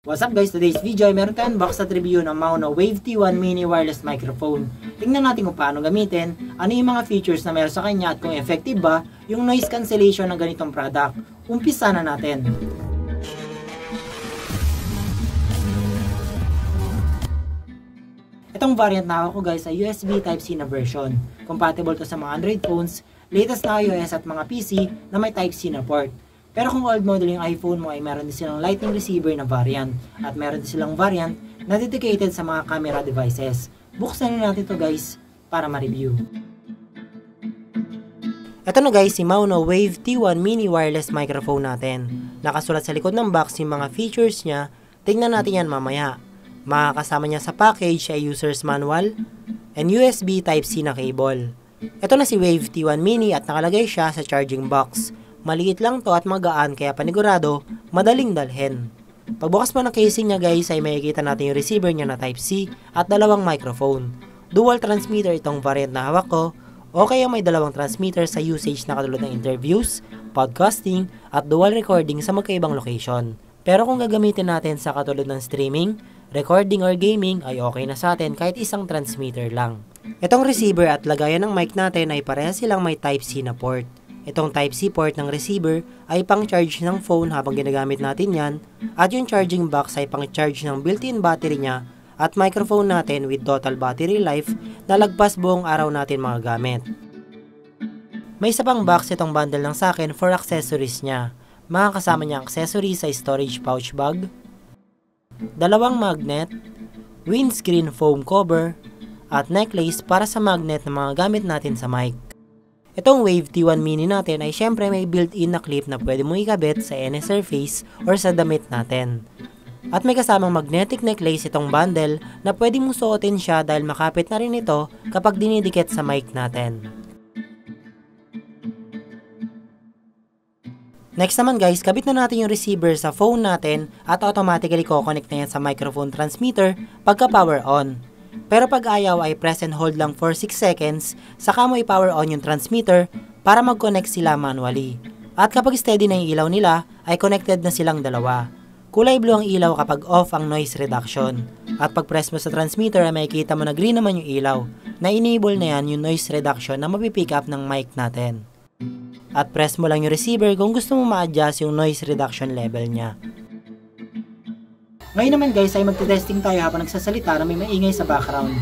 What's up guys, today's video ay meron tayong unbox at review ng Maono Wave T1 Mini Wireless Microphone. Tingnan natin kung paano gamitin, ano yung mga features na meron sa kanya at kung effective ba yung noise cancellation ng ganitong product. Umpisa na natin. Itong variant na ako guys ay USB Type-C na version. Compatible to sa mga Android phones, latest na iOS at mga PC na may Type-C na port. Pero kung old model yung iPhone mo ay meron din silang Lightning receiver na variant at meron din silang variant na dedicated sa mga camera devices. Buksan na natin to guys para ma-review. Ito na guys si Maono Wave T1 Mini Wireless Microphone natin. Nakasulat sa likod ng box yung mga features niya. Tingnan natin yan mamaya. Makakasama niya sa package ay user's manual and USB Type-C na cable. Ito na si Wave T1 Mini at nakalagay siya sa charging box. Maliit lang to at magaan kaya panigurado, madaling dalhin. Pagbukas mo ng casing niya guys ay makikita natin yung receiver niya na Type-C at dalawang microphone. Dual transmitter itong variant na hawak ko o kaya may dalawang transmitter sa usage na katulad ng interviews, podcasting at dual recording sa magkaibang location. Pero kung gagamitin natin sa katulad ng streaming, recording or gaming ay okay na sa atin kahit isang transmitter lang. Itong receiver at lagayan ng mic natin ay parehas silang may Type-C na port. Itong Type-C port ng receiver ay pang-charge ng phone habang ginagamit natin yan at yung charging box ay pang-charge ng built-in battery niya at microphone natin with total battery life na lagpas buong araw natin mga gamit. May isa pang box itong bundle ng sakin for accessories niya. Makakasama niya accessories sa storage pouch bag, dalawang magnet, windscreen foam cover, at necklace para sa magnet ng mga gamit natin sa mic. Itong Wave T1 Mini natin ay syempre may built-in na clip na pwede mong ikabit sa any surface or sa damit natin. At may kasamang magnetic necklace itong bundle na pwede mong suotin siya dahil makapit na rin ito kapag dinidikit sa mic natin. Next naman guys, kabit na natin yung receiver sa phone natin at automatically ko-connect na yan sa microphone transmitter pagka power on. Pero pag ayaw ay press and hold lang for 6 seconds, saka mo i-power on yung transmitter para mag-connect sila manually. At kapag steady na yung ilaw nila, ay connected na silang dalawa. Kulay blue ang ilaw kapag off ang noise reduction. At pag press mo sa transmitter ay makikita mo na green naman yung ilaw, na enable na yan yung noise reduction na mapipick up ng mic natin. At press mo lang yung receiver kung gusto mo ma-adjust yung noise reduction level niya. Ngayon naman guys ay magte-testing tayo habang nagsasalita na may maingay sa background.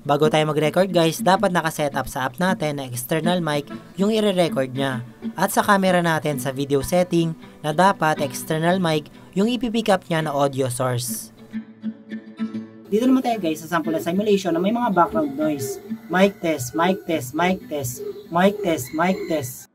Bago tayo mag-record guys, dapat nakasetup sa app natin na external mic yung i-record niya. At sa camera natin sa video setting na dapat external mic yung ipipick up niya na audio source. Dito naman tayo guys sa sample na simulation na may mga background noise. Mic test, mic test, mic test, mic test, mic test.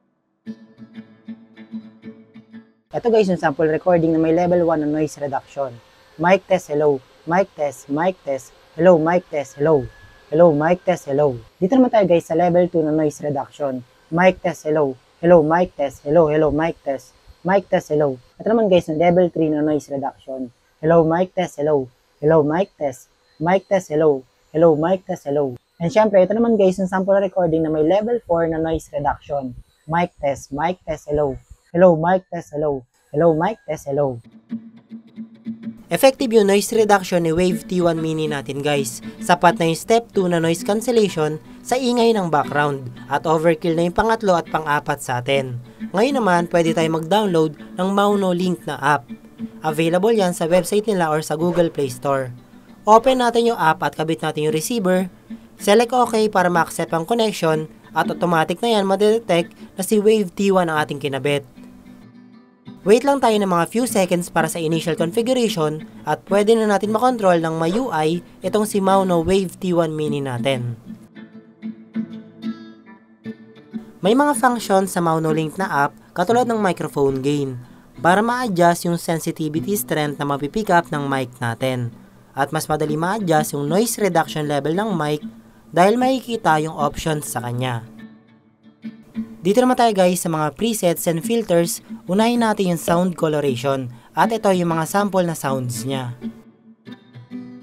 Ito guys yung sample recording na may level 1 na noise reduction. Mic test, hello. Mic test, mic test. Hello, mic test, hello. Hello, mic test, hello. Dito naman tayo guys sa level 2 na noise reduction. Mic test, hello. Hello, mic test, hello, hello, mic test. Mic test, hello. Ito naman guys yung level 3 na noise reduction. Hello, mic test, hello. Hello, mic test. Mic test, hello. Hello, mic test, hello. And syempre, ito naman guys yung sample recording na may level 4 na noise reduction. Mic test, hello. Hello, mic test, hello. Hello, mic test, hello. Effective yung noise reduction ni Wave T1 Mini natin guys. Sapat na yung step 2 na noise cancellation sa ingay ng background at overkill na yung pangatlo at pang-apat sa atin. Ngayon naman, pwede tayo mag-download ng Maono Link na app. Available yan sa website nila or sa Google Play Store. Open natin yung app at kabit natin yung receiver. Select OK para ma-accept ang connection at automatic na yan madetect na si Wave T1 ang ating kinabit. Wait lang tayo ng mga few seconds para sa initial configuration at pwede na natin makontrol ng may UI itong si Maono Wave T1 Mini natin. May mga functions sa Maono Link na app katulad ng microphone gain para ma-adjust yung sensitivity strength na mapipick up ng mic natin. At mas madali ma-adjust yung noise reduction level ng mic dahil makikita yung options sa kanya. Dito naman tayo guys sa mga presets and filters, unahin natin yung sound coloration at ito yung mga sample na sounds niya.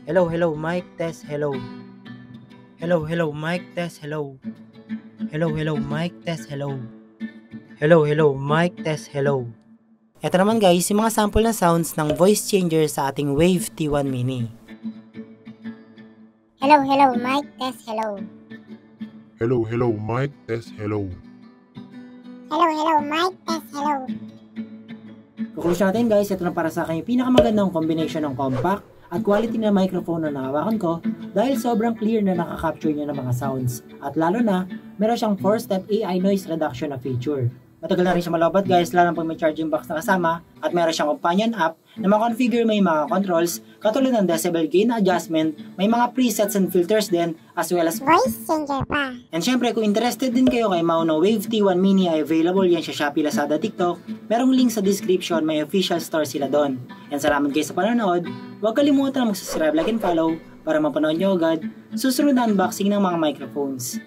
Hello, hello, mic test, hello. Hello, hello, mic test, hello. Hello, hello, mic test, hello. Hello, hello, mic test, hello. Ito naman guys, yung mga sample na sounds ng voice changer sa ating Wave T1 Mini. Hello, hello, mic test, hello. Hello, hello, mic test, hello. Hello, hello, mic test, hello. Conclusion natin guys, ito na para sa akin yung pinakamagandang combination ng compact at quality na microphone na nakawakan ko dahil sobrang clear na nakaka-capture niya ng mga sounds. At lalo na, meron siyang 4-step AI noise reduction na feature. Matagal na rin siya malobat guys, lalo pag may charging box na kasama at meron siyang companion app na makonfigure may mga controls katulad ng decibel gain adjustment, may mga presets and filters din as well as Voice changer pa. And syempre kung interested din kayo kay Maono Wave T1 Mini ay available yan sa Shopee, Lazada, TikTok. Merong link sa description, may official store sila doon. And salamat kayo sa panonood. Huwag kalimutan na mag-subscribe, like and follow para mapanood nyo agad susunod na unboxing ng mga microphones.